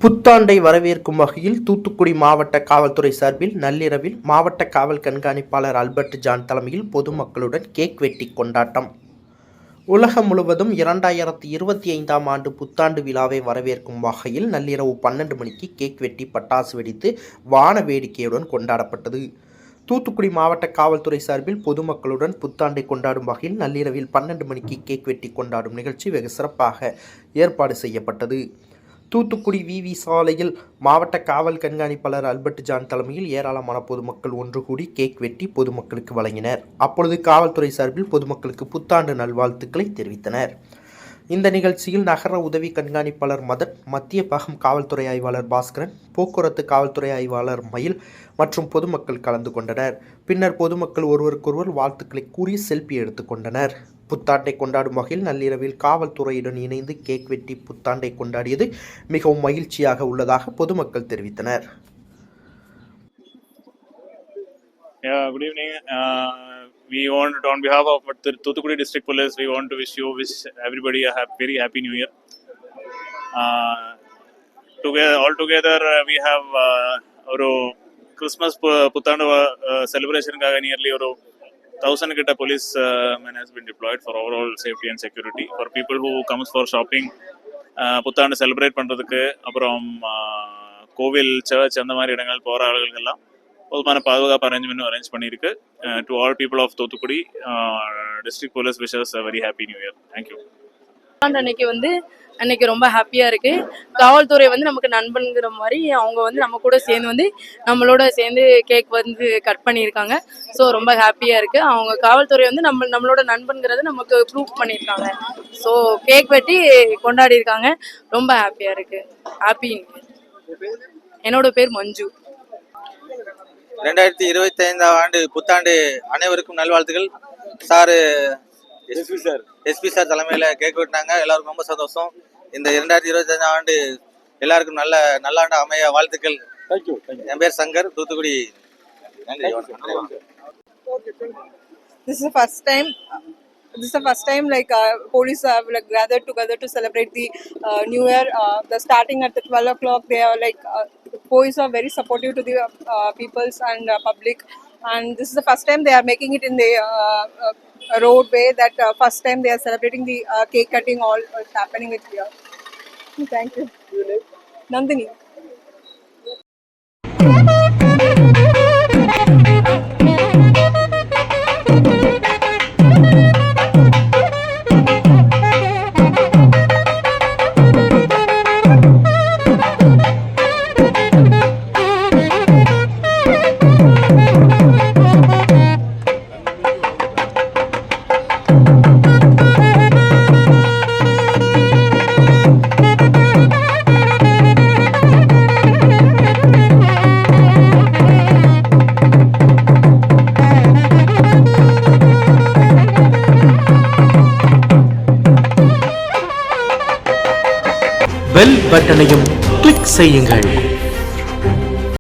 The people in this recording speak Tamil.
புத்தாண்டை வரவேற்கும் வகையில் தூத்துக்குடி மாவட்ட காவல்துறை சார்பில் நள்ளிரவில் மாவட்ட காவல் கண்காணிப்பாளர் ஆல்பர்ட் ஜான் தலைமையில் பொதுமக்களுடன் கேக் வெட்டி கொண்டாட்டம். உலகம் முழுவதும் 2025ஆம் ஆண்டு புத்தாண்டு விழாவை வரவேற்கும் வகையில் நள்ளிரவு 12 மணிக்கு கேக் வெட்டி பட்டாசு வெடித்து வான வேடிக்கையுடன் கொண்டாடப்பட்டது. தூத்துக்குடி மாவட்ட காவல்துறை சார்பில் பொதுமக்களுடன் புத்தாண்டை கொண்டாடும் வகையில் நள்ளிரவில் 12 மணிக்கு கேக் வெட்டி கொண்டாடும் நிகழ்ச்சி வெகு சிறப்பாக ஏற்பாடு செய்யப்பட்டது. தூத்துக்குடி விவி சாலையில் மாவட்ட காவல் கண்காணிப்பாளர் ஆல்பர்ட் ஜான் தலைமையில் ஏராளமான பொதுமக்கள் ஒன்று கூடி கேக் வெட்டி பொதுமக்களுக்கு வழங்கினர். அப்பொழுது காவல்துறை சார்பில் பொதுமக்களுக்கு புத்தாண்டு நல்வாழ்த்துக்களை தெரிவித்தனர். இந்த நிகழ்ச்சியில் நகர உதவி கண்காணிப்பாளர் மதன், மத்திய பாகம் காவல்துறை ஆய்வாளர் பாஸ்கரன், போக்குவரத்து காவல்துறை ஆய்வாளர் மயில் மற்றும் பொதுமக்கள் கலந்து கொண்டனர். பின்னர் பொதுமக்கள் ஒருவருக்கொருவர் வாழ்த்துக்களை கூறி செல்ஃபி எடுத்துக்கொண்டனர். புத்தாண்டை கொண்டாடும் வகையில் நள்ளிரவில் காவல்துறையுடன் இணைந்து கேக் வெட்டி புத்தாண்டை கொண்டாடியது மிகவும் மகிழ்ச்சியாக உள்ளதாக பொதுமக்கள் தெரிவித்தனர். Good evening. We want, on behalf of the Thoothukudi District Police, we want to wish everybody a very happy New Year. All together, we have our Christmas Puthandu celebration nearly 1,000 kitta police men has been deployed for overall safety and security. For people who comes for shopping, Puthandu celebrate பண்றதுக்கு அப்புறம் கோவில் சர்ச் அந்த மாதிரி இடங்கள் போற ஆளுகளுக்கெல்லாம் போதுமான பாதுகாப்பு அரேஞ்ச் பண்ணியிருக்கு. To all people of Thoothukudi district police wishes very happy new year. Thank you. அன்னைக்கு ரொம்ப ஹாப்பியா இருக்கு. காவல்துறை நமக்கு நண்பன்கிற மாதிரி அவங்க நம்ம கூட சேர்ந்து நம்மளோட சேர்ந்து கேக் கட் பண்ணியிருக்காங்க. ஸோ ரொம்ப ஹாப்பியா இருக்கு. அவங்க காவல்துறை நம்மளோட நண்பன்கிறது நமக்கு ப்ரூவ் பண்ணியிருக்காங்க. ஸோ கேக் வெட்டி கொண்டாடி இருக்காங்க. ரொம்ப ஹாப்பியா இருக்கு. ஹாப்பி. என்னோட பேர் மஞ்சு. 2025ஆம் ஆண்டு புத்தாண்டு அனைவருக்கும் நல்வாழ்த்துக்கள். சார் எஸ்பி சார் தலைமையில் கேக் வெட்டினாங்க. எல்லாருக்கும் ரொம்ப சந்தோஷம். இந்த 2025ஆம் ஆண்டு எல்லாருக்கும் நல்லாண்டு அமைய வாழ்த்துக்கள். என் பேர் Shankar, Thoothukudi. This is the first time police have gathered together to celebrate the New Year. The starting at the 12 o'clock, they are police are very supportive to the peoples and public. And this is the first time they are making it in the roadway. That first time they are celebrating the cake cutting. All happening with here. Thank you. Nandini. Bell பட்டனையும் கிளிக் செய்யுங்கள்.